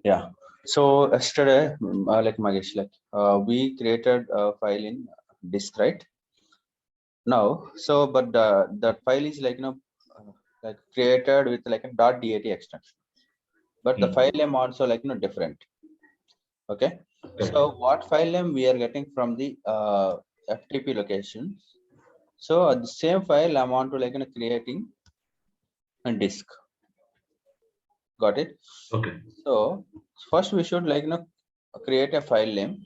Yeah. So yesterday, like Magesh, we created a file in disk, right? Now, so but that file is like created with like a .dat extension, but the Hmm. file name also different. Okay. Correct. So what file name we are getting from the FTP location? So the same file I want to creating a disk. Got it? Okay. So first we should create a file name,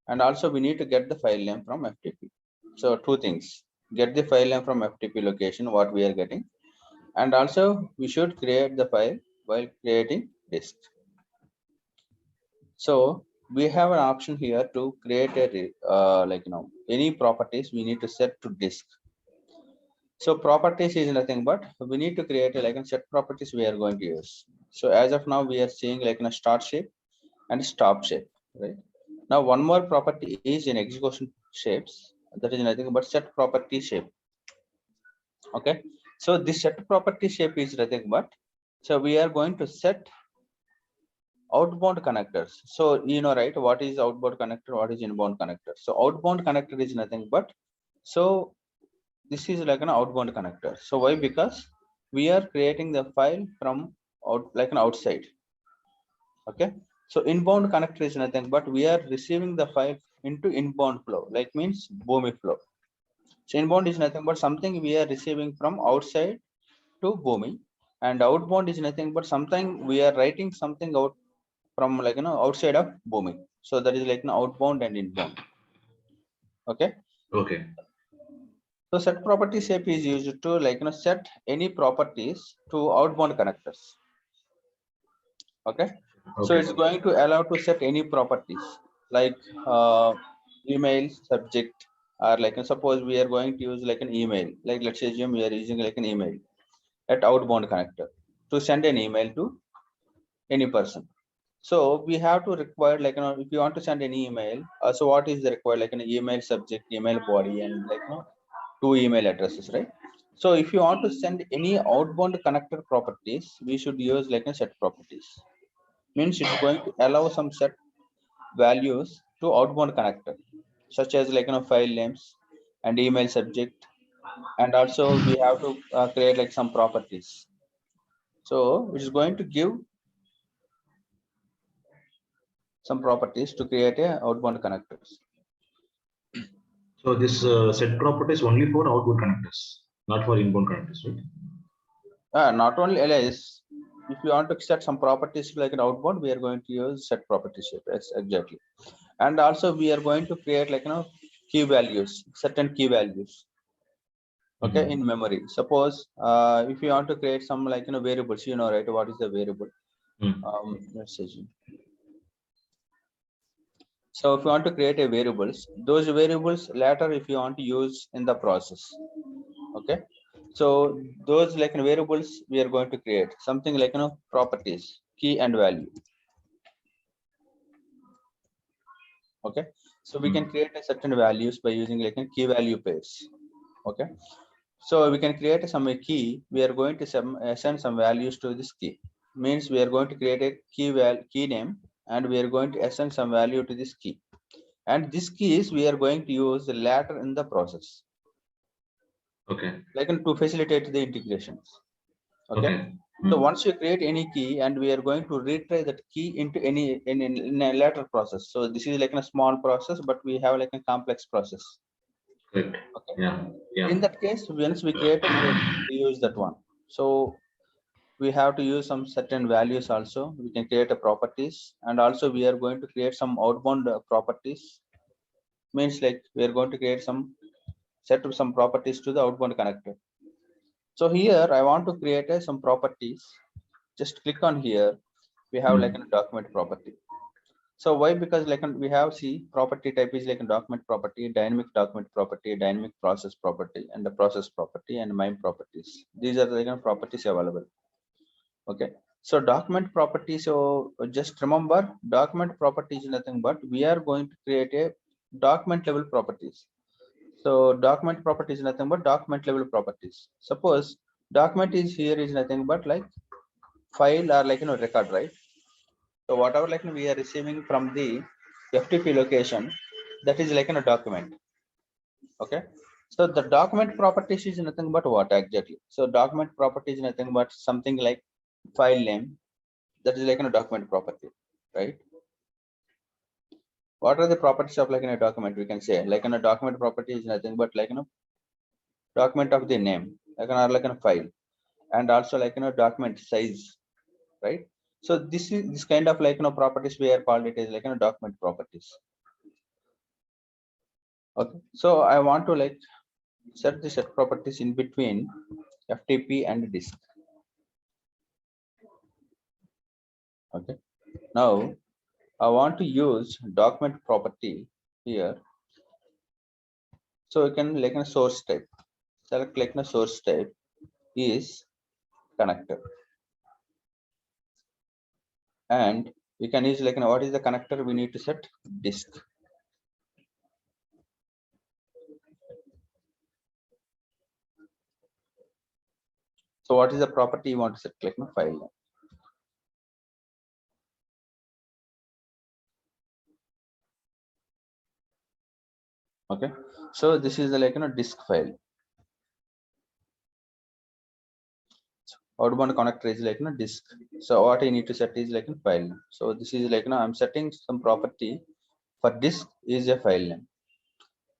and also we need to get the file name from FTP. So two things: get the file name from FTP location what we are getting, and also we should create the file while creating disk. So we have an option here to create a any properties we need to set to disk. So properties is nothing but we need to create a set properties we are going to use. So as of now we are seeing like in a start shape and stop shape, right? Now one more property is in execution shapes, that is nothing but set property shape. Okay, so this set property shape is nothing but, so we are going to set outbound connectors. So you know, right, what is outbound connector, what is inbound connector? So outbound connector is nothing but, so this is like an outbound connector. So why? Because we are creating the file from out like an outside. Okay, so inbound connector is nothing but we are receiving the file into inbound flow, like means Boomi flow. So inbound is nothing but something we are receiving from outside to Boomi, and outbound is nothing but something we are writing something out from outside of Boomi. So that is like an outbound and inbound. Okay. Okay. So set property shape is used to set any properties to outbound connectors. Okay. So Okay. it's going to allow to set any properties like email subject, or suppose we are going to use like an email, like let's assume we are using like an email at outbound connector to send an email to any person. So we have to require if you want to send an email, so what is the required like an email subject, email body, and two email addresses, right? So if you want to send any outbound connector properties, we should use like a set properties. Means it's going to allow some set values to outbound connector, such as file names and email subject, and also we have to create like some properties. So it is going to give some properties to create a outbound connectors. So this set property is only for outbound connectors, not for inbound connectors, right? Not only LIS, if you want to set some properties like an outbound, we are going to use set property shape. Yes, exactly. And also we are going to create key values, certain key values. Okay, Mhm. in memory. Suppose if you want to create some variables, you know, right? What is the variable? Mm. Let's see. So if you want to create a variables, those variables later if you want to use in the process. Okay. So those variables we are going to create something properties, key and value. Okay. So we can Mm. create a certain values by using key value pairs. Okay. So we can create some key. We are going to send some values to this key. Means we are going to create a key name, and we are going to assign some value to this key. And this keys we are going to use later in the process, Okay. to facilitate the integrations. Okay. Okay. So Mm. once you create any key, and we are going to retry that key into any in a later process. So this is like a small process, but we have like a complex process. Correct. Okay. Yeah. Yeah. In that case, once we created, we use that one. So we have to use some certain values also. We can create a properties, and also we are going to create some outbound properties. Means like we are going to create some set of some properties to the outbound connector. So here I want to create some properties. Just click on here. We have like Mm. a document property. So why? Because we have property type is like a document property, dynamic document property, dynamic process property, and the process property, and MIME properties. These are the properties available. Okay. So document property. So just remember, document property is nothing but we are going to create a document level properties. So document property is nothing but document level properties. Suppose document is here is nothing but like file or record, right? So whatever like we are receiving from the FTP location, that is like in a document. Okay. So the document properties is nothing but what exactly? So document property is nothing but something like file name. That is like in a document property, right? What are the properties of like in a document? We can say like in a document property is nothing but like document of the name, like a file, and also like document size, right? So this is this kind of like properties we are called it is like document properties. Okay, so I want to like set the set properties in between FTP and disk. Okay, now I want to use document property here. So we can like a source type. Select like a source type is connector, and we can use like what is the connector we need to set disk. So what is the property you want to set? Click no file name. Okay, so this is the like disk file. Outbound connector is like disk. So what I need to set is like a file name. So this is like I'm setting some property for disk is a file name.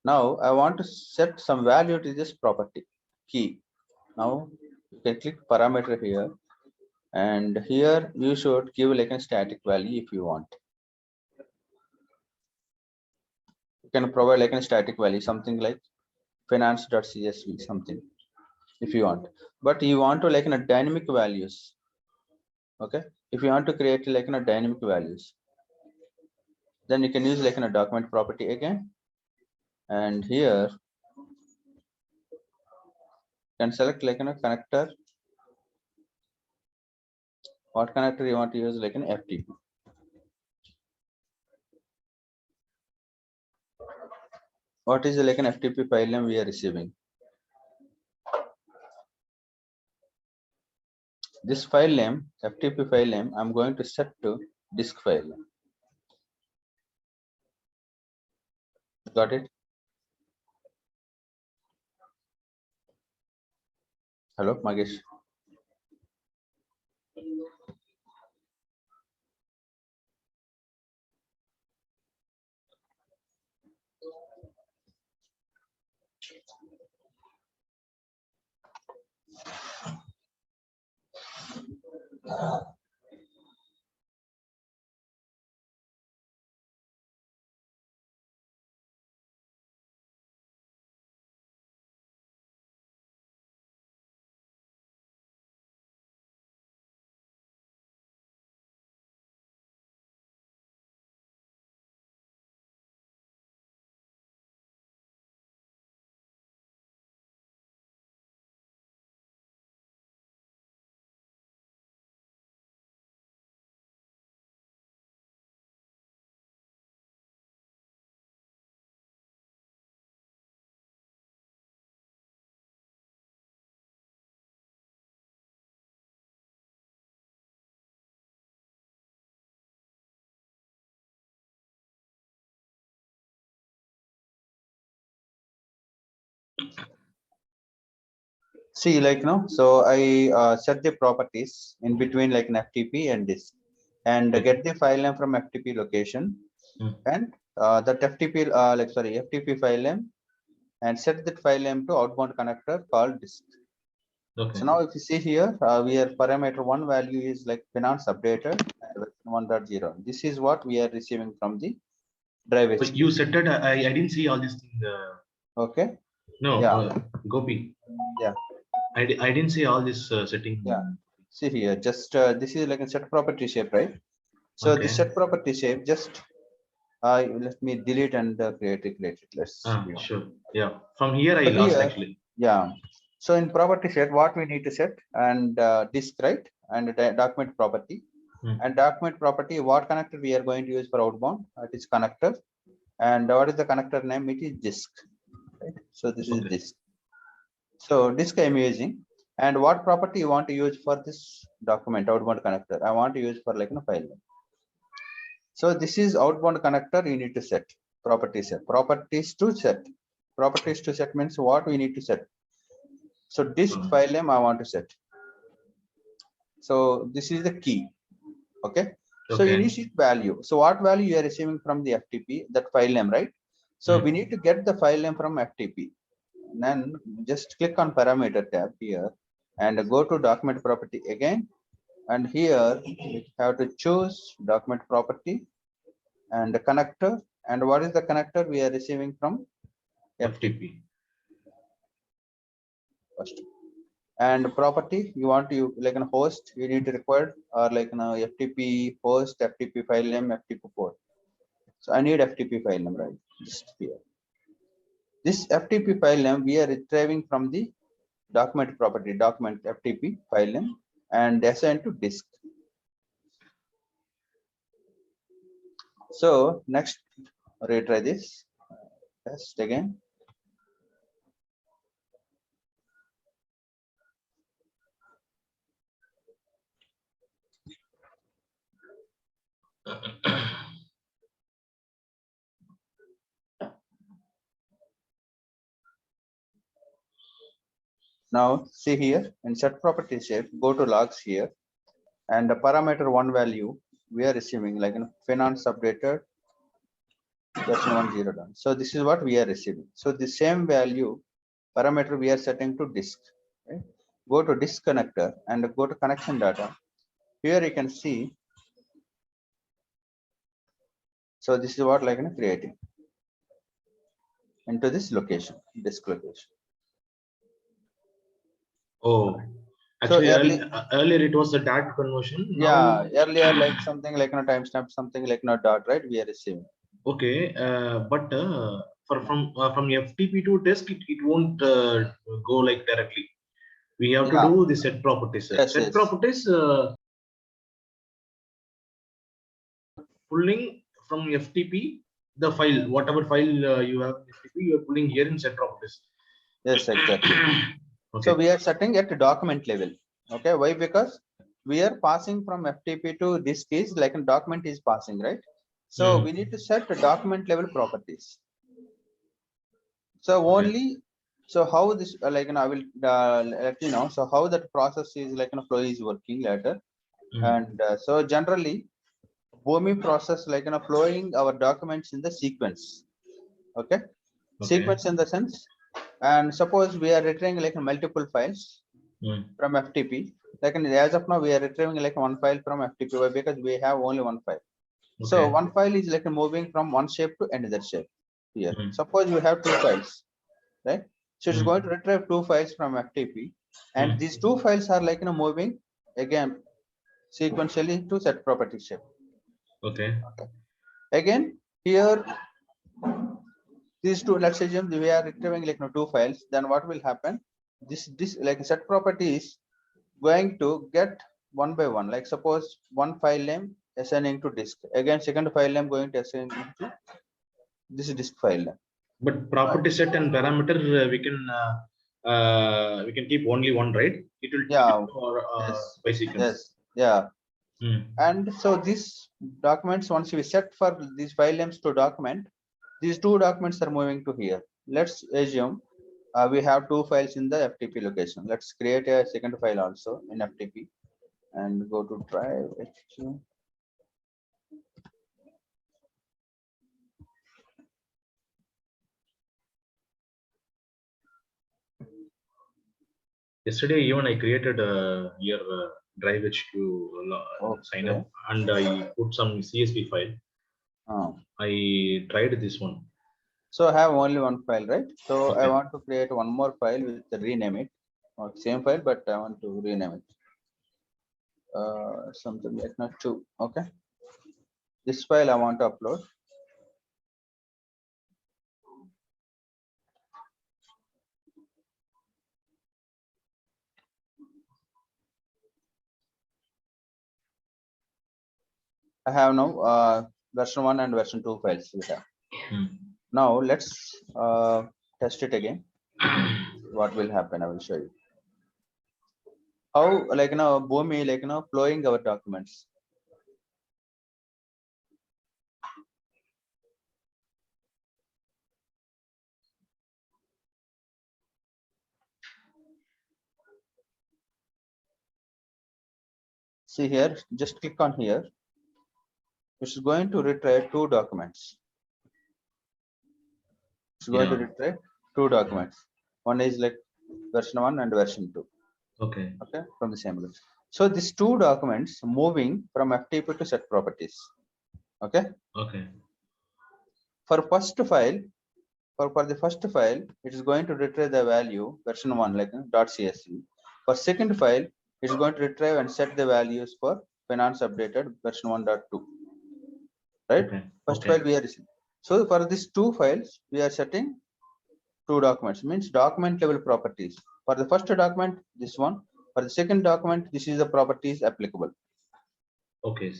Now I want to set some value to this property key. Now you can click parameter here, and here you should give like a static value if you want. You can provide like a static value, something like finance.csv, something if you want, but you want to like dynamic values. Okay, if you want to create like dynamic values, then you can use like a document property again, and here you can select like a connector. What connector you want to use like an FTP. What is like an FTP file name we are receiving? This file name, FTP file name, I'm going to set to disk file name. Got it? Hello, Magesh. See, like so I set the properties in between like an FTP and disk, and get the file name from FTP location, and that FTP like sorry FTP file name, and set that file name to outbound connector called disk. Okay. So now if you see here, we are parameter one value is like finance updated version 1.0. This is what we are receiving from the drive But HTTP. you said that I didn't see all this thing. Okay. No, Yeah. Gopi. Yeah. I didn't see all this setting. Yeah. See here, just this is like a set property shape, right? So the Okay. set property shape, just let me delete and create it. Let's view. Sure. Yeah. From here I So lost here, actually. yeah. So in property set, what we need to set and disk, right? And document property. And document property, what connector we are going to use for outbound? It is connector. And what is the connector name? It is disk. Right? So this is disk. So disk I'm using. And what property you want to use for this document outbound connector? I want to use for like file name. So this is outbound connector. You need to set properties set. Properties to set. Properties to set means what we need to set. So disk file name I want to set. So this is the key. Okay. So Okay. initiate value. So what value you are receiving from the FTP, that file name, right? So we need to get the file name from FTP. Then just click on parameter tab here and go to document property again. And here we have to choose document property and the connector. And what is the connector we are receiving from FTP first. And property you want to like a host you need to require or like FTP host, FTP file name, FTP port. So I need FTP file name, right? Just here. This FTP file name we are retrieving from the document property, document FTP file name, and assign to disk. So next retry this. Test again. Now see here in set property shape, go to logs here, and the parameter one value we are receiving like finance updated version 10 done. So this is what we are receiving. So the same value parameter we are setting to disk. Right? Go to disk connector and go to connection data. Here you can see. So this is what like creating into this location, disk location. Oh, So actually, earlier it was the DAT conversion. Yeah, earlier like something like timestamp, something like dot, right? We are receiving. Okay, but from FTP to disk, it won't go like directly. We have to do the set properties. Yes, set yes. properties pulling from FTP the file, whatever file you have in FTP, you are pulling here in set properties. Yes, exactly. Okay. So we are setting at document level. Okay, why? Because we are passing from FTP to disk is like a document is passing, right? So we need to set the document level properties. So only so how this like I will let you know. So how that process is like flow is working later, and so generally Boomi process like flowing our documents in the sequence. Okay, sequence in the sense, and suppose we are retrieving like multiple files from FTP. Like as of now, we are retrieving like one file from FTP because we have only one file. So one file is like moving from one shape to another shape. Here, suppose we have two files, right? So it's going to retrieve two files from FTP, and these two files are like moving again sequentially to set property shape. Okay. Again, here these two, let's assume we are retrieving like two files. Then what will happen? This like set property is going to get one by one. Like suppose one file name assigning to disk. Again, second file name going to assign to this disk file name. But property set and parameter we can keep only one, right? It will or by sequence. Yes. Yeah. And so these documents, once we set for these file names to document, these two documents are moving to here. Let's assume we have two files in the FTP location. Let's create a second file also in FTP and go to drive. Yesterday, even I created your Drive HQ sign up, and I put some CSV file. I tried this one. So I have only one file, right? So I want to create one more file with rename it, or same file, but I want to rename it. Something like not two. Okay. This file I want to upload. I have now version 1 and version 2 files we have. Now let's test it again. What will happen? I will show you. How like Boomi like flowing our documents. See here, just click on here. It's going to retrieve two documents. It's going to retrieve two documents. One is like version 1 and version 2. Okay. Okay, from the same list. So these two documents moving from FTP to set properties. Okay. Okay. For first file, for the first file, it is going to retrieve the value version 1 like .csv. For second file, it is going to retrieve and set the values for finance updated version 1.2. Right? Okay. First file we are receiving. So for these two files, we are setting two documents, means document level properties. For the first document, this one. For the second document, this is the properties applicable. Okay.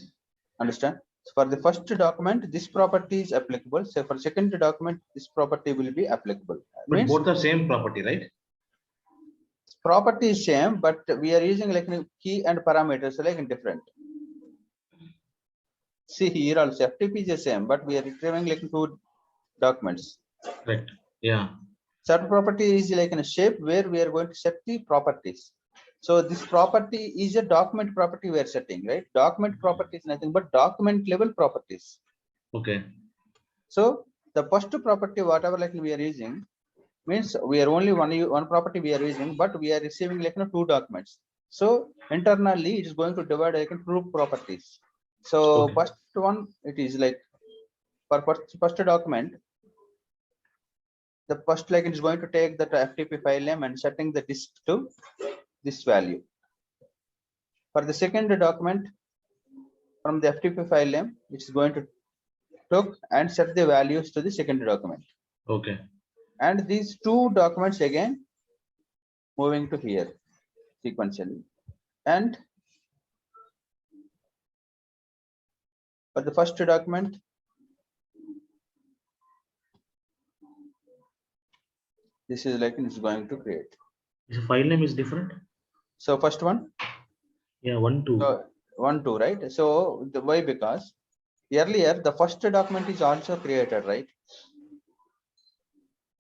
Understand? So for the first document, this property is applicable. So for second document, this property will be applicable. But Means both are same property, right? property is same, but we are using like key and parameters like different. See here also FTP is the same, but we are retrieving like two documents. Right. Yeah. Set property is like in a shape where we are going to set the properties. So this property is a document property we are setting, right? Document property is nothing but document level properties. Okay. So the first property, whatever like we are using, means we are only one property we are using, but we are receiving like two documents. So internally it is going to divide like two properties. So first one, it is like for first document, the first like it is going to take that FTP file name and setting the disk to this value. For the second document, from the FTP file name, it's going to took and set the values to the second document. Okay. And these two documents again moving to here sequentially. And for the first document, this is like it's going to create. The file name is different. So first one. Yeah, 1, 2. 1, 2, right? So the why? Because earlier the first document is also created, right?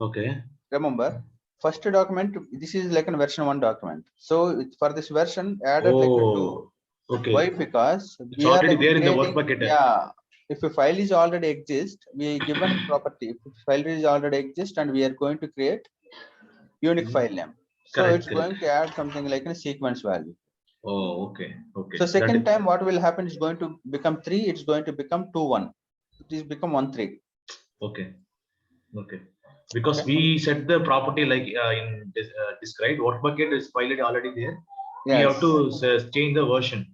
Okay. Remember, first document, this is like a version 1 document. So for this version added like a 2. Okay. Why? Because it's we already are there in the work bucket. Yeah. If a file is already exist, we given property. If file is already exist and we are going to create unique file name. So Correct, it's going to add something like a sequence value. Oh, okay. Okay. So second time what will happen is going to become 3. It's going to become 2, 1. It is become 1, 3. Okay. Okay. Because we set the property like in this described work bucket is file already there. Yes. We have to change the version.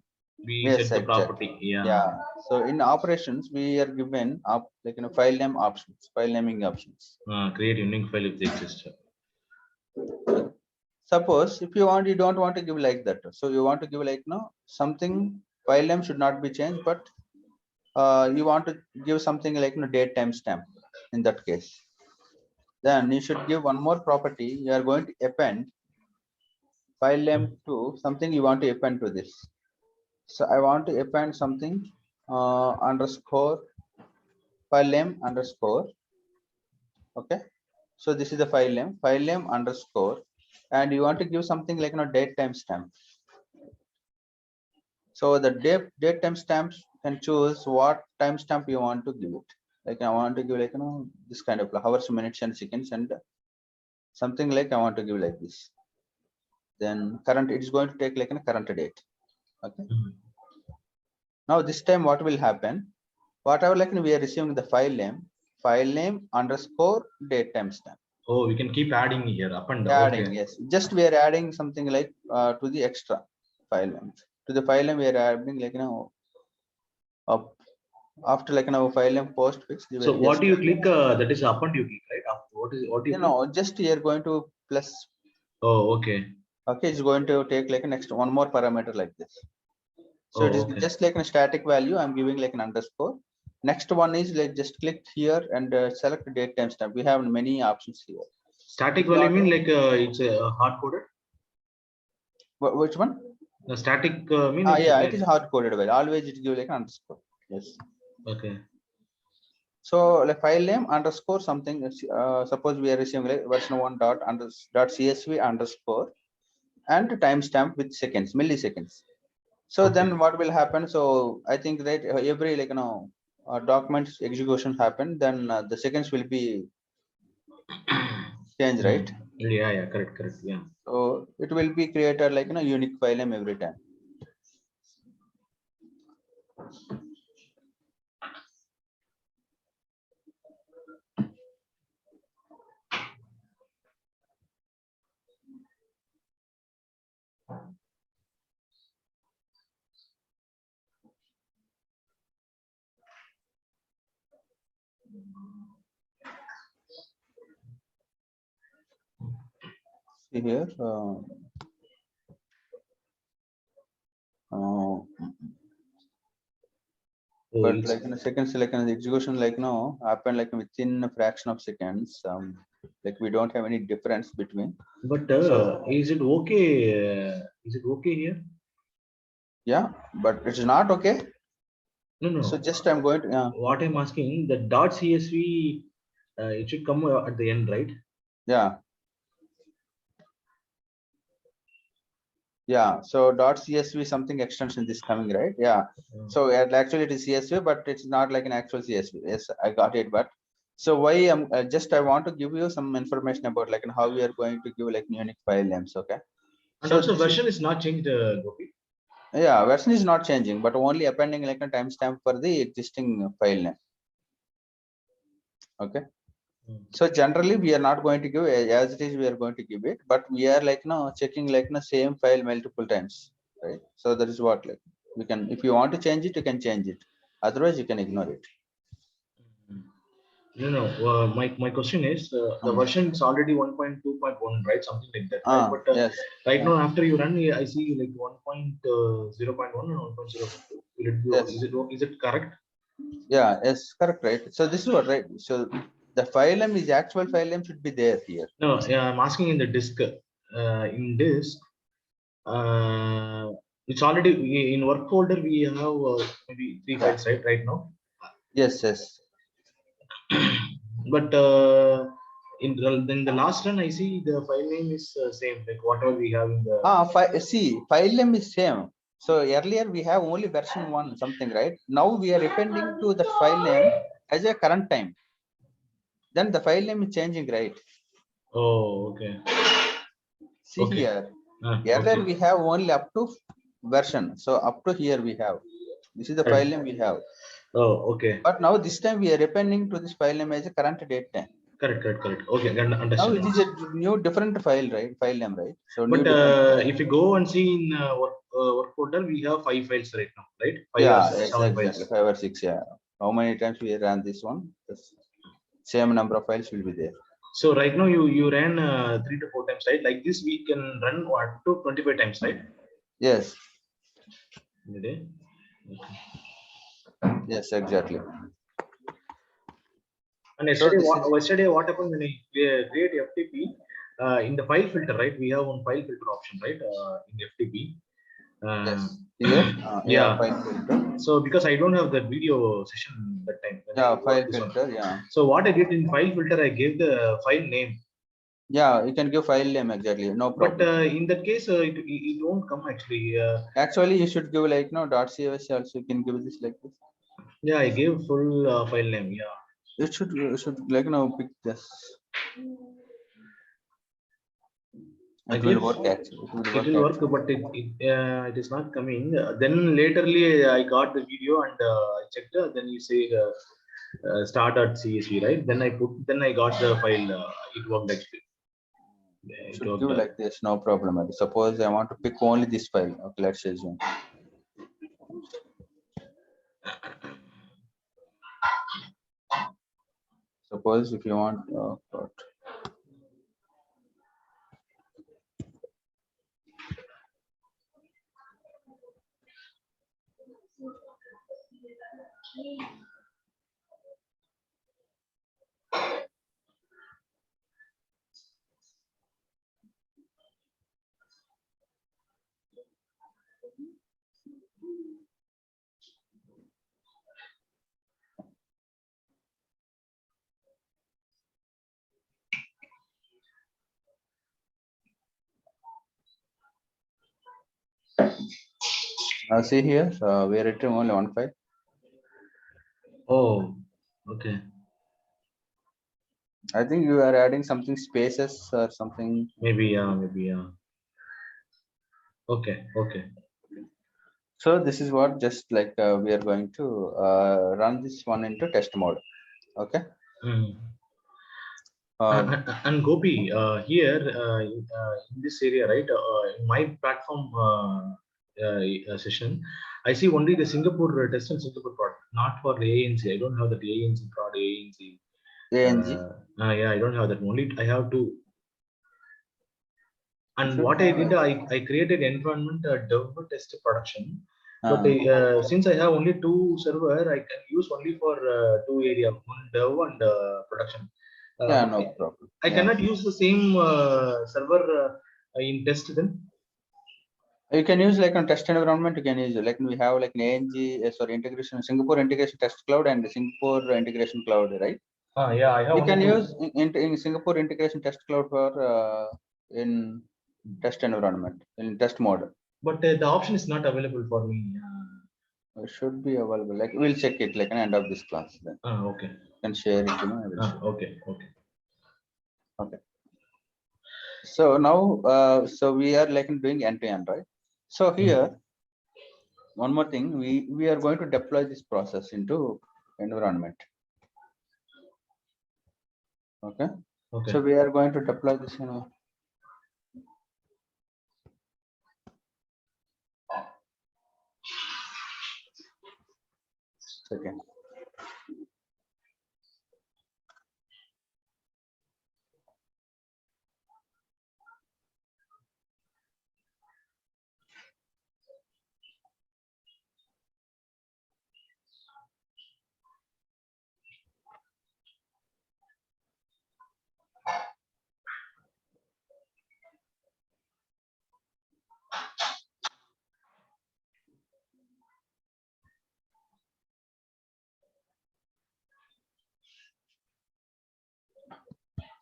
We set the property. Yeah. So in operations, we are given up like file name options, file naming options. Create unique file if they exist. Suppose if you want, you don't want to give like that. So you want to give like something file name should not be changed, but you want to give something like date timestamp in that case. Then you should give one more property. You are going to append file name to something you want to append to this. So I want to append something underscore file name underscore. Okay. So this is the file name underscore, and you want to give something like date timestamp. So the date timestamps can choose what timestamp you want to give it. Like I want to give like this kind of hours, minutes, and seconds, and something like I want to give like this. Then current, it is going to take like a current date. Okay. Now this time what will happen? Whatever like we are receiving the file name underscore date timestamp. Oh, we can keep adding here up and down. Adding, yes. Just we are adding something like to the extra file name. To the file name we are adding like up after like file name postfix. So what do you click? That is up and you click, right? What do you? Just you are going to plus. Oh, okay. Okay, it's going to take like next one more parameter like this. So it is just like a static value. I'm giving like an underscore. Next one is like just click here and select date timestamp. We have many options here. Static value mean like it's hard coded. Which one? The static mean. Yeah, it is hard coded value. Always it gives like an underscore. Yes. Okay. So like file name underscore something. Suppose we are receiving like version 1 dot CSV underscore and timestamp with seconds, milliseconds. So Okay. then what will happen? So I think that every documents execution happen, then the seconds will be changed, right? Yeah, correct. Yeah. So it will be created unique file name every time. See here. Uh, Oh, but it's, in a seconds, the execution happen within a fraction of seconds. Like we don't have any difference between. but So is it okay? Is it okay here? yeah, but it's not okay. So No. just I'm going to What I'm asking, the .csv, it should come at the end, right? yeah. Yeah, so .csv something extension is coming, right? Yeah. So actually it is CSV, but it's not like an actual CSV. Yes, I got it. But so why I want to give you some information about how we are going to give unique file names. Okay. And So also this is version is not changed, Gopi. yeah, version is not changing, but only appending a timestamp for the existing file name. Okay. So generally we are not going to give as it is, we are going to give it, but we are checking same file multiple times, right? So that is what we can, if you want to change it, you can change it. Otherwise you can ignore it. No. My question is, the version is already 1.2.1, right? Something like that, right? But Yes. right now, after you run, I see like 1.0.1 and 1.0.2. Will it be, Yes. is it correct? Yeah, yes, correct, right? So this is what, right? So the file name is actual file name should be there here. No, yeah, I'm asking in the disk. In disk, it's already in work folder. We have maybe 3 Yeah. files, right? Right now. Yes, yes. But in the last run, I see the file name is same, like whatever we have in the. See, file name is same. So earlier we have only version 1 something, right? Now we are appending to the file name as a current time. Then the file name is changing, right? Oh, okay. See Okay. here. Earlier Okay. we have only up to version. So up to here we have. This is the file Correct. name we have. Oh, okay. But now this time we are appending to this file name as a current date time. Correct. Okay, Now understand. it is a new different file, right? File name, right? So new But different file. if you go and see in work folder, we have 5 files right now, right? 5 or Yeah, yes, 7 exactly. files. 5 or 6. Yeah. How many times we ran this one? The same number of files will be there. So right now you ran 3 to 4 times, right? Like this, we can run up to 25 times, right? Yes. In a day. Yes, exactly. And So this is yesterday, what happened when I create FTP in the file filter, right? We have one file filter option, right? In FTP. yes. Here. Yeah, Yeah. file filter. So because I don't have the video session that time when Yeah, I file worked this one. filter. Yeah. So what I did in file filter, I gave the file name. Yeah, you can give file name exactly. No But problem. in that case, it won't come actually. Actually, you should give .cvs also. You can give this like this. Yeah, I gave full file name. Yeah. You should pick this. I It will gave. work actually. It will It work will work, actually. but it is not coming. Then laterly, I got the video and I checked. Then you say start at CSV, right? Then I got the file. It worked actually. You It should worked. give like this. No problem. Suppose I want to pick only this file. Okay, let's assume. Suppose if you want. God. See here, we are retrieving only one file. Oh, okay. I think you are adding something spaces or something. Maybe, yeah, maybe, yeah. Okay, okay. So this is what just like we are going to run this one into test mode. Okay. Mm. Uh, And Gopi, here in this area, right? In my platform session, I see only the Singapore test and Singapore product, not for the ANC. I don't have that ANC product, ANC. ANG. Yeah, I don't have that. Only I have to. You And should what I have. did, I created environment dev test production. But Uh, since I have only two server, I can use only for two area, one dev and production. yeah, no problem. I Yeah. cannot use the same server in test then. You can use like on test environment. You can use like we have like an ANG, sorry, integration Singapore integration test cloud and Singapore integration cloud, right? Yeah, I have We only can two. use in Singapore integration test cloud for in test environment in test mode. But the option is not available for me. It should be available. Like we'll check it like an end of this class. Then Okay. you can share it. You know, I will share. Okay. Okay. Okay. So now, so we are like doing end to end, right? So here, one more thing, we are going to deploy this process into environment. Okay. Okay. So we are going to deploy this, you know. Second.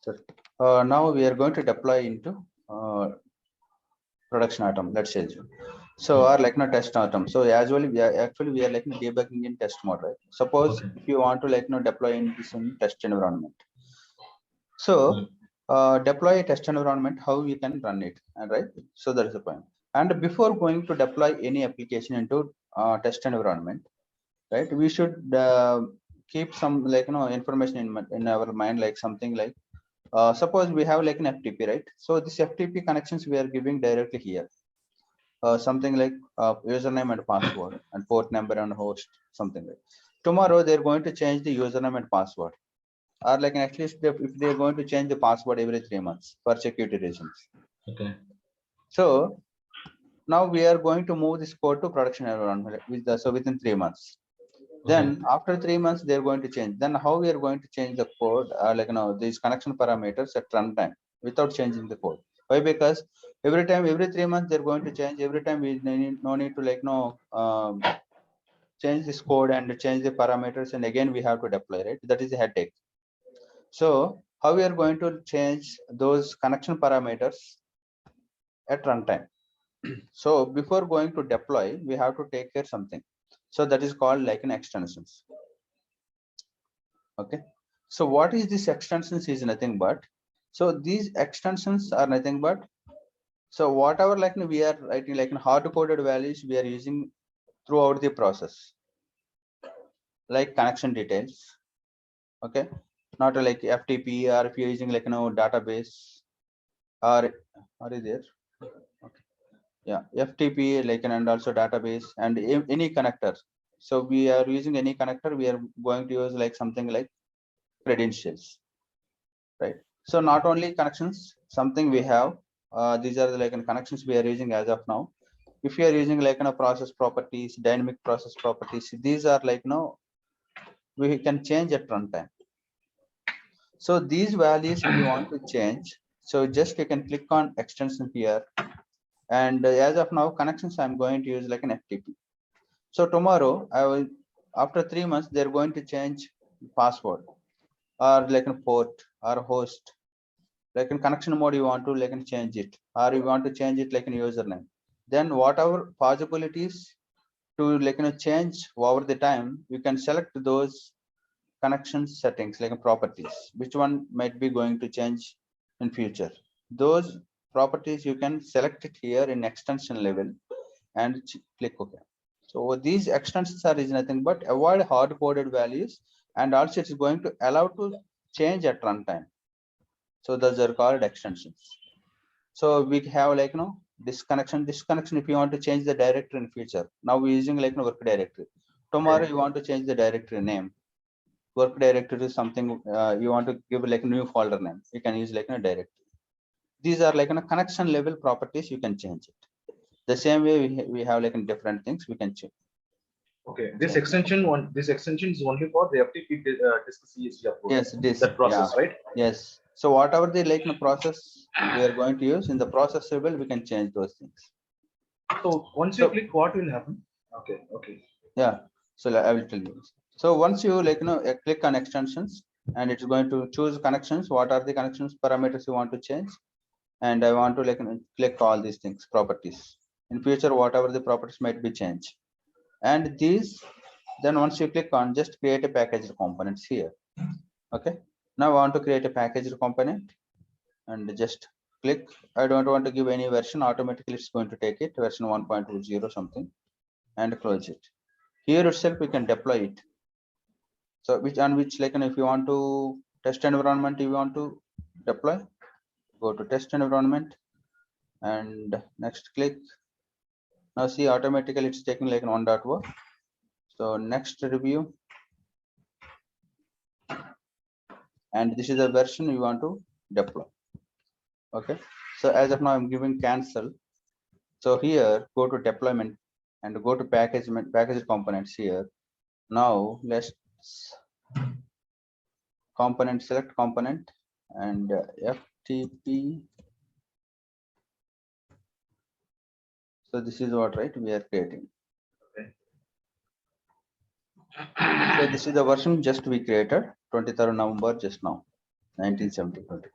So now we are going to deploy into production atom. Let's say so or like no test atom. So as well we are like no debugging in test mode, right? Suppose Okay. if you want to like no deploy in this in test environment. So deploy a test environment, how you can run it, right? So that is the point. And before going to deploy any application into test environment, right? We should keep some like information in our mind, like something like suppose we have like an FTP, right? So this FTP connections we are giving directly here. Something like username and password and port number and host, something like. Tomorrow they're going to change the username and password, or like at least if they're going to change the password every 3 months for security reasons. Okay. So now we are going to move this code to production environment so within 3 months. Then after 3 months they're going to change. Then how we are going to change the code, these connection parameters at runtime without changing the code. Why? Because every 3 months they're going to change. Every time we no need to change this code and change the parameters, and again we have to deploy, right? That is a headache. So how we are going to change those connection parameters at runtime? So before going to deploy, we have to take care something. So that is called like an extensions. Okay. So what is this extensions is nothing but, so these extensions are nothing but, so whatever like we are writing like hard coded values we are using throughout the process, like connection details. Okay. Not like FTP, or if you're using like database, or is there? Okay. Yeah, FTP like and also database and any connector. So we are using any connector, we are going to use like something like credentials, right? So not only connections, something we have, these are the like connections we are using as of now. If you are using like process properties, dynamic process properties, these are like we can change at runtime. So these values if you want to change, so just you can click on extension here, and as of now connections I'm going to use like an FTP. So tomorrow I will, after 3 months they're going to change password, or like a port or host, like in connection mode you want to change it, or you want to change it like in username. Then whatever possibilities to change over the time, you can select those connection settings properties, which one might be going to change in future. Those properties you can select it here in extension level and click OK. So these extensions are is nothing but avoid hard coded values, and also it's going to allow to change at runtime. So those are called extensions. So we have disconnection. If you want to change the directory in future, now we're using work directory. Tomorrow you want to change the directory name. Work directory is something you want to give new folder name. You can use a directory. These are connection level properties. You can change it. The same way we have different things we can change. Okay, this extension is only for the FTP disk CSV approach. Yes, this that process, right? Yes. So whatever the process we are going to use in the process level, we can change those things. So once you click, what will happen? Okay. Yeah. So I will tell you. So once you click on extensions, and it's going to choose connections. What are the connections parameters you want to change? And I want to click all these things, properties. In future, whatever the properties might be changed. And these, then once you click on, just create a package components here. Okay. Now I want to create a package component, and just click. I don't want to give any version. Automatically it's going to take it version 1.20 something, and close it. Here itself we can deploy it. So which if you want to test environment you want to deploy, go to test environment and next click. Now see, automatically it's taking 1.0. So next review, and this is the version you want to deploy. Okay. So as of now I'm giving cancel. So here go to deployment and go to package components here. Now let's component, select component and FTP. So this is what we are creating. Okay. So this is the version just we created 23rd November just now 1970.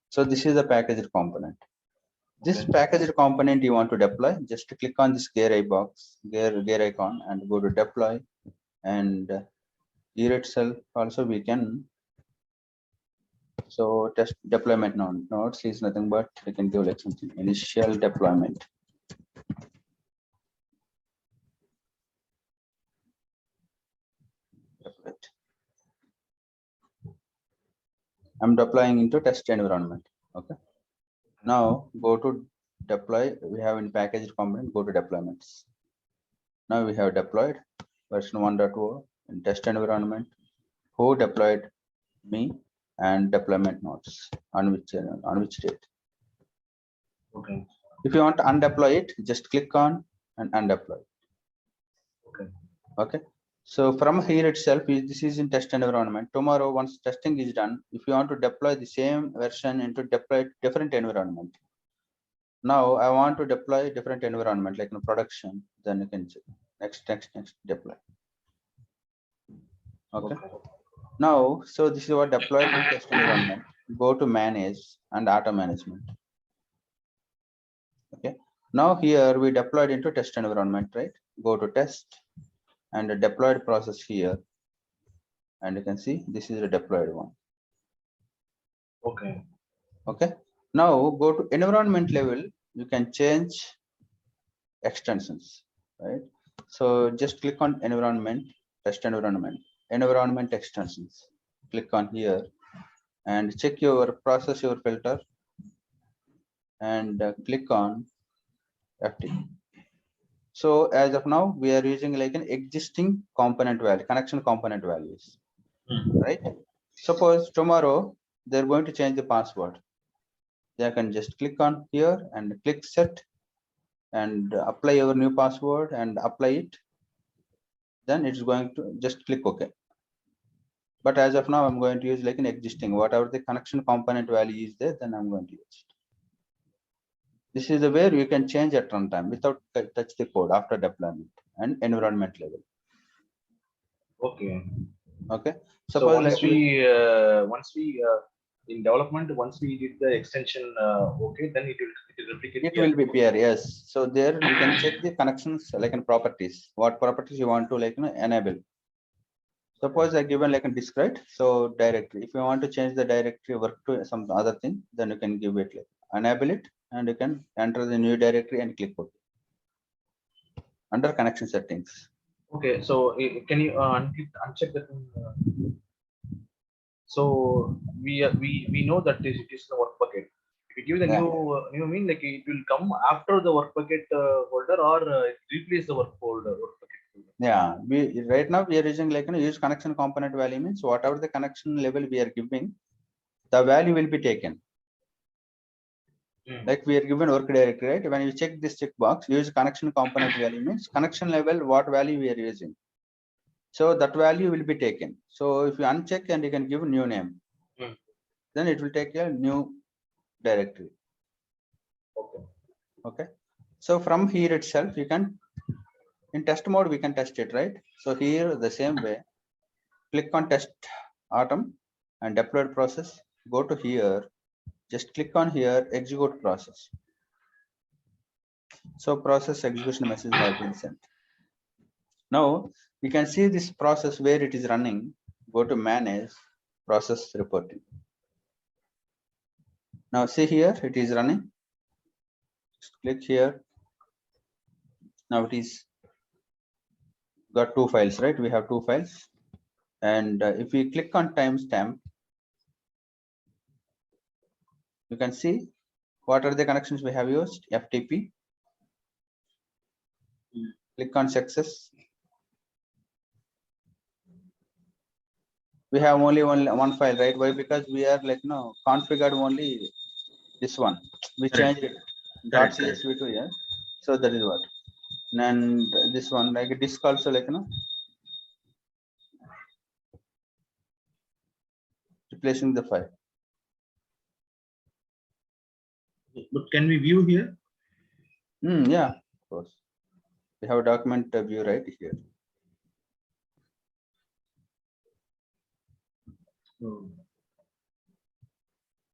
So this is the packaged component. This packaged component you want to deploy, just click on this gear icon and go to deploy, and here itself also we can. So test deployment nodes is nothing but we can do something initial deployment. I'm deploying into test environment. Okay. Now go to deploy. We have in packaged component, go to deployments. Now we have deployed version 1.0 in test environment. Who deployed me and deployment nodes on which date. Okay. If you want to undeploy it, just click on and undeploy. Okay. So from here itself, this is in test environment. Tomorrow, once testing is done, if you want to deploy the same version into different environment. Now I want to deploy different environment like in production. Then you can next deploy. Okay. Now, so this is what deployed in test environment. Go to manage and auto management. Okay. Now here we deployed into test environment, right? Go to test and the deployed process here, and you can see this is a deployed one. Okay. Okay. Now go to environment level. You can change extensions, right? So just click on environment, test environment extensions. Click on here and check your process, your filter, and click on FTP. So as of now, we are using like an existing component value, connection component values, right? Suppose tomorrow they're going to change the password. They can just click on here and click set and apply your new password and apply it. Then it's going to just click OK. But as of now, I'm going to use like an existing, whatever the connection component value is there, then I'm going to use it. This is the where you can change at runtime without touch the code after deployment and environment level. Okay. Okay. So once we in development, once we did the extension, okay, then it will replicate. It will be peer, yes. So there we can check the connections like in properties. What properties you want to like enable. Suppose I given like a disk, right? So directory. If you want to change the directory work to some other thing, then you can give it like enable it, and you can enter the new directory and click OK. Under connection settings. Okay, so can you uncheck that? So we know that it is the work bucket. If you give the Yeah. new mean, like it will come after the work bucket folder, or replace the work bucket folder. Yeah, we right now we are using like use connection component value means whatever the connection level we are giving, the value will be taken. Like we are given work directory, right? When you check this checkbox, use connection component value means connection level, what value we are using. So that value will be taken. So if you uncheck and you can give a new name, then it will take a new directory. Okay. Okay. So from here itself, you can in test mode we can test it, right? So here the same way, click on test atom and deployed process. Go to here, just click on here, execute process. So process execution message has been sent. Now you can see this process where it is running. Go to manage process reporting. Now see here it is running. Just click here. Now it is got two files, right? We have two files, and if we click on timestamp, you can see what are the connections we have used. FTP. Click on success. We have only one file, right? Why? Because we are like configured only this one. We changed it .csv to here, so that is what. And this one like a disk also like replacing the file. But can we view here? Yeah, of course. We have a document view right here.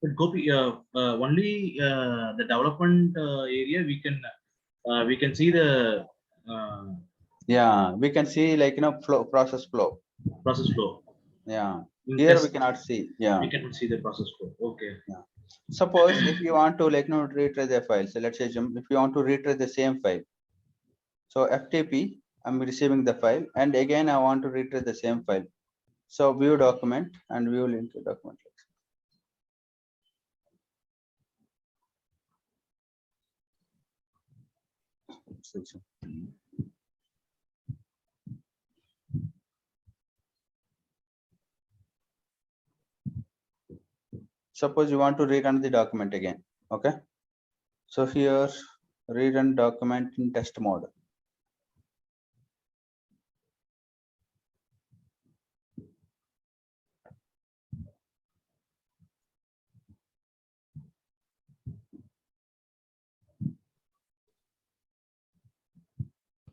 But Gopi, only the development area we can see the Yeah, we can see like process flow. Process flow. Yeah, here we cannot see. Yeah, we cannot see the process flow. Okay. Yeah. Suppose if you want to like retrieve the file, so let's say if you want to retrieve the same file, so FTP, I'm receiving the file, and again I want to retrieve the same file. So view document and view link to document. Suppose you want to rerun the document again. Okay. So here rerun document in test mode.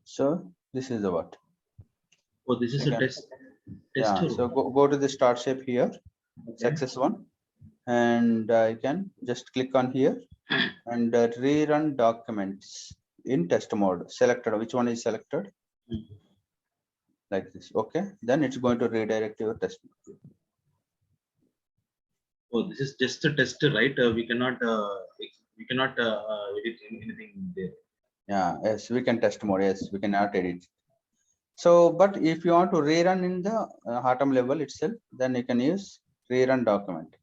So this is the what. Oh, this is a test. Yeah. So go to the start shape here. Okay. Success one. And I can just click on here and rerun documents in test mode. Selected, which one is selected? Like this. Okay, then it's going to redirect your test mode. Oh, this is just a test, right? We cannot edit anything there. Yeah, yes, we can test mode. Yes, we cannot edit. So, but if you want to rerun in the Atom level itself, then you can use rerun document.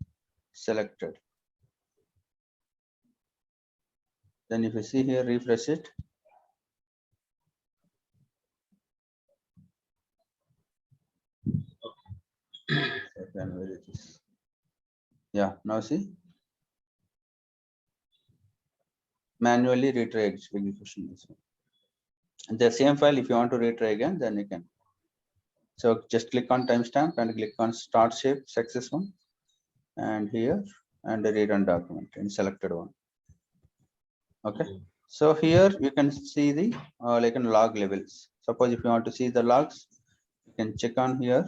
Selected. Then if you see here, refresh it. Where it is. Yeah, now see. Manually retry execution. The same file, if you want to retry again, then you can. So just click on timestamp and click on start shape success one, and here and the rerun document and selected one. Okay. So here you can see the like in log levels. Suppose if you want to see the logs, you can check on here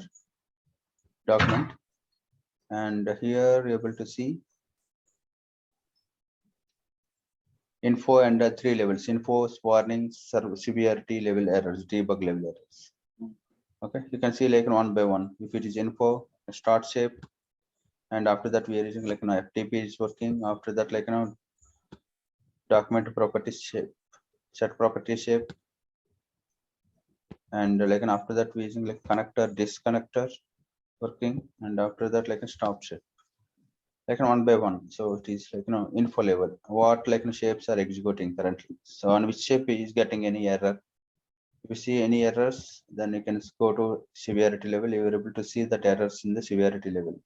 document. And here you're able to see info and 3 levels: info, warning, severity level errors, debug level errors. Okay, you can see like one by one. If it is info, start shape, and after that we are using like FTP is working. After that, like document property shape, set property shape, and like after that we using like connector, disconnector working, and after that like a stop shape, like one by one. So it is like info level, what like shapes are executing currently. So on which shape is getting any error. If you see any errors, then you can go to severity level. You are able to see that errors in the severity level.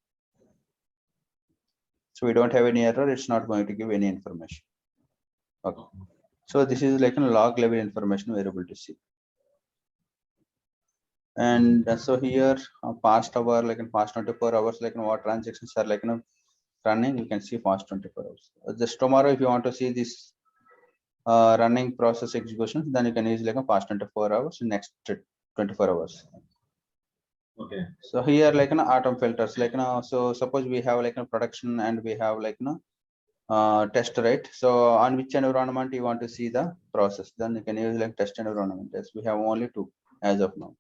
So we don't have any error, it's not going to give any information. Okay. So this is like a log level information we're able to see. And so here past hour, like in past 24 hours, like what transactions are like running, you can see past 24 hours. Just tomorrow, if you want to see this running process execution, then you can use like a past 24 hours, next 24 hours. Okay. So here like atom filters, like so suppose we have like a production and we have like test, right? So on which environment you want to see the process, then you can use like test environment. Yes, we have only 2 as of now.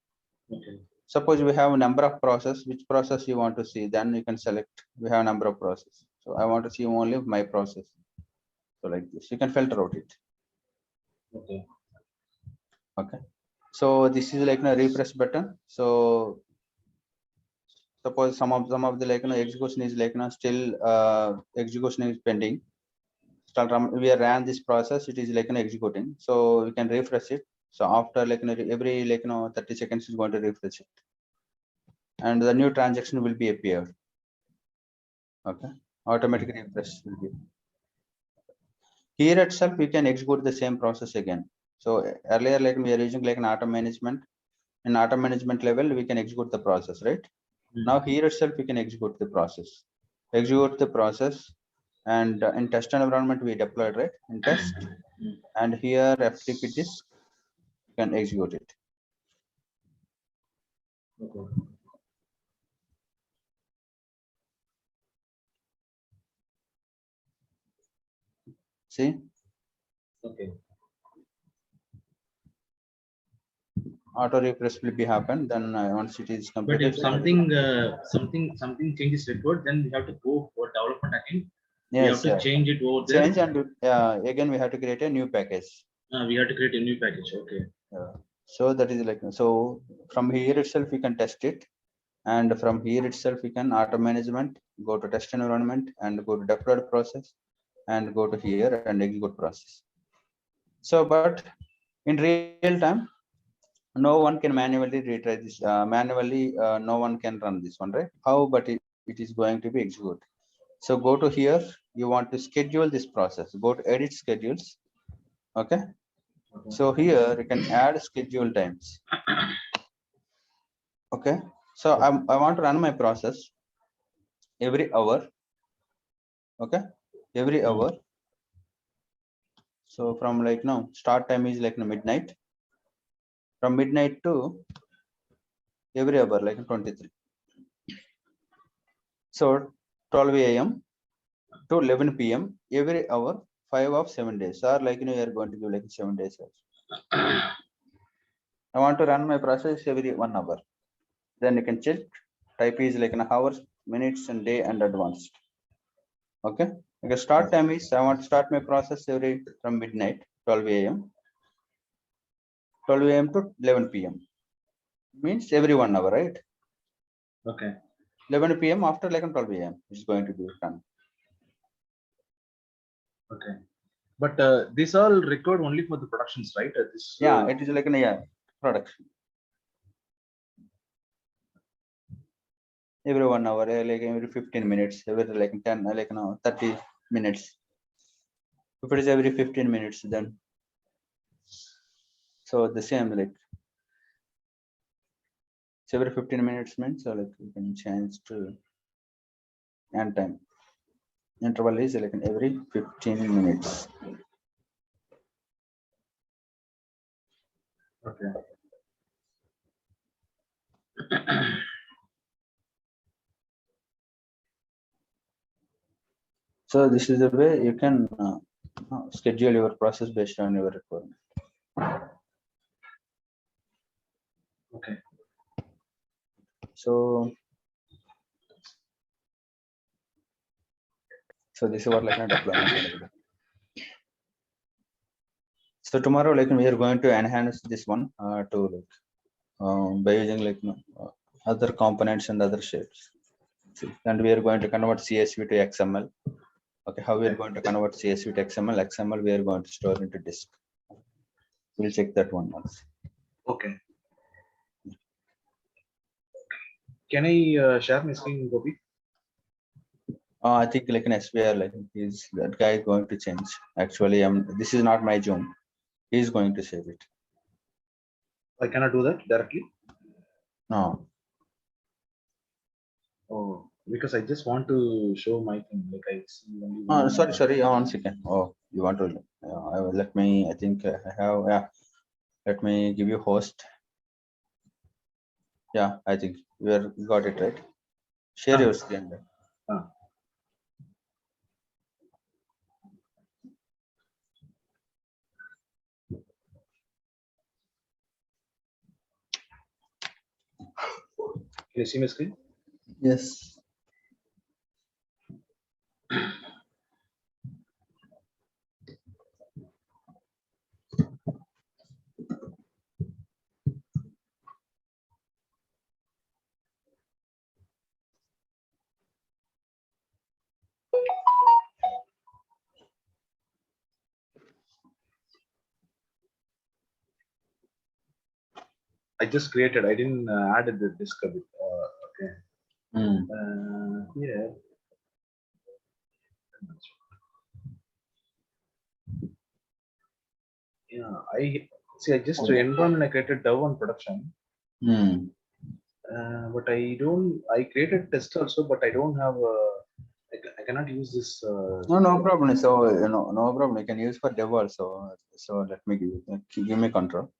Okay. Suppose we have a number of process, which process you want to see, then you can select. We have a number of process, so I want to see only my process. So like this, you can filter out it. Okay. Okay. So this is like a refresh button. So suppose some of the like execution is like still execution is pending. We ran this process, it is like executing. So we can refresh it. So after like every like 30 seconds is going to refresh it, and the new transaction will be appeared. Okay, automatic refresh will be. Here itself we can execute the same process again. So earlier like we are using like an auto management. In auto management level we can execute the process, right? Now here itself we can execute the process. Execute the process, and in test environment we deployed, right? In test, and here FTP disk can execute it. Okay. See, Okay. auto refresh will be happen. Then once it is But completed, if something changes required, then we have to go for development again. We have yes, to change it over there. change, and again we have to create a new package. We have to create a new package. Okay. So that is like, so from here itself we can test it, and from here itself we can auto management, go to test environment, and go to deployed process, and go to here and execute process. So but in real time, no one can manually retry this, no one can run this one, right? How? But it is going to be executed. So go to here, you want to schedule this process, go to edit schedules. Okay, so here you can add schedule times. Okay, so I want to run my process every hour. Okay, every hour. So from like now, start time is like midnight. From midnight to every hour, like 23. So 12 a.m. to 11 p.m. every hour, 5 of 7 days, or like you are going to do like 7 days also. I want to run my process every 1 hour. Then you can check. Type is like an hours, minutes, and day, and advanced. Okay. Okay. Start time is I want to start my process every from midnight 12 a.m. 12 a.m. to 11 p.m. Means every 1 hour, right? Okay. 11 p.m. after like 12 a.m. is going to be done. Okay. But these all record only for the productions, right? Yeah, it is like an production. Every 1 hour, like every 15 minutes, every like 10, like 30 minutes. If it is every 15 minutes, then so the same like, so every 15 minutes means so like you can change to end time. Interval is like every 15 minutes. Okay. So this is the way you can schedule your process based on your requirement. Okay. So this is what like a deployment. So tomorrow, like we are going to enhance this one to like by using like other components and other shapes. And we are going to convert CSV to XML. Okay, how we are going to convert CSV to XML? XML we are going to store into disk. We'll check that one once. Okay. Can I share my screen, Gopi? I think like an SVR, like that guy is going to change. Actually, this is not my Zoom. He's going to save it. I cannot do that directly. No. Oh, because I just want to show my thing. Like I see only Oh, one, sorry. 1 second. Oh, you want to? Let me. I think I have. Yeah. Let me give you host. Yeah, I think you got it right. Share your screen. Can you see my screen? Yes. I just created. I didn't add the disk a bit. Okay. Yeah. Yeah. I see. I just environment. I created Dev on production. But I don't. I created test also, but I don't have. I cannot use this. No problem. So no problem. You can use for dev also. So let me give me control.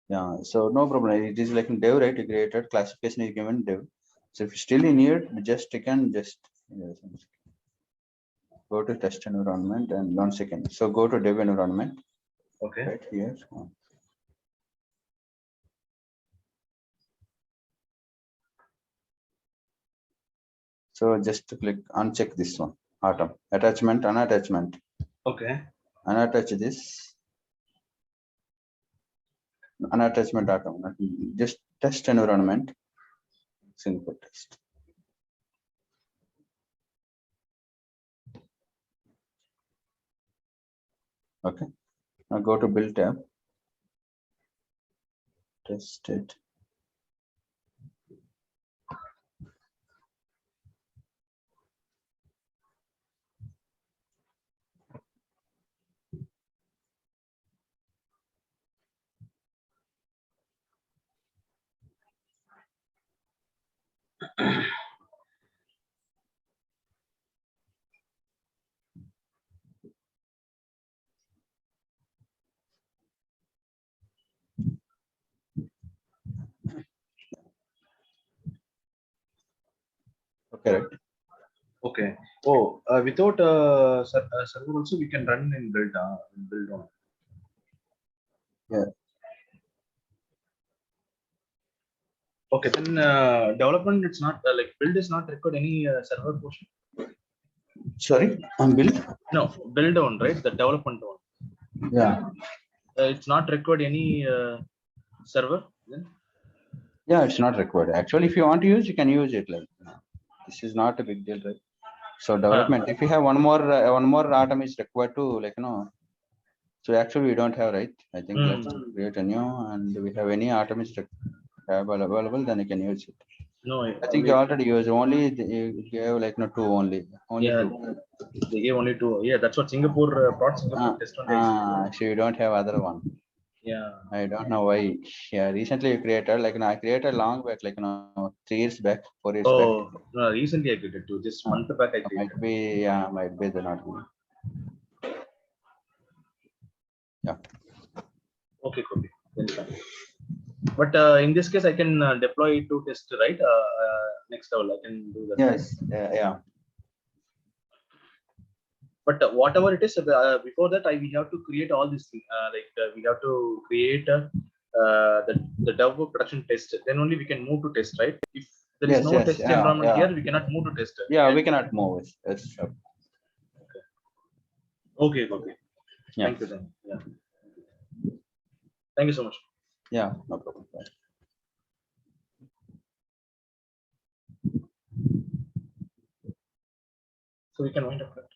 Yeah. So no problem. It is like in dev, right? You created classification is given dev. So if you still in here, you can just go to test environment and 1 second. So go to dev environment. Okay. Right here. So just click uncheck this one. Atom attachment, unattachment. Okay. Unattach this. Unattachment atom. Just test environment. Simple test. Okay. Now go to build tab. Test it. Okay, right. Okay. Oh, without server also we can run in build on. Yeah. Okay, then development it's not like build is not required any server portion. Sorry, on build. No, build on, right? The development one. Yeah. It's not required any server then. Yeah, it's not required. Actually, if you want to use, you can use it. Like this is not a big deal, right? So development. If you have one more atom is required to So actually we don't have, right? I think let's create a new, and we have any atom is available, then you can use it. No, I think you already use only you have like two only yeah, two. They gave only two. Yeah, that's what Singapore brought Singapore test on. So you don't have other one. Yeah. I don't know why. Yeah, recently you created I created long back 3 years back, 4 years back. Oh, no, recently I created two. Just month back I created. Might be the not one. Yeah. Okay, Kobe. But in this case, I can deploy it to test, right? Next level, I can do that. Yes. Right? Yeah. But whatever it is, before that, we have to create all this thing. We have to create the dev production test. Then only we can move to test, right? If there is Yes. no Yes. test Yeah. environment Yeah. here, we cannot move to test. Yeah. We cannot move it. Yes. Sure. Okay. Okay. Yeah. Thank you then. Yeah. Thank you so much. Yeah. No problem. Bye. So we can wind up that.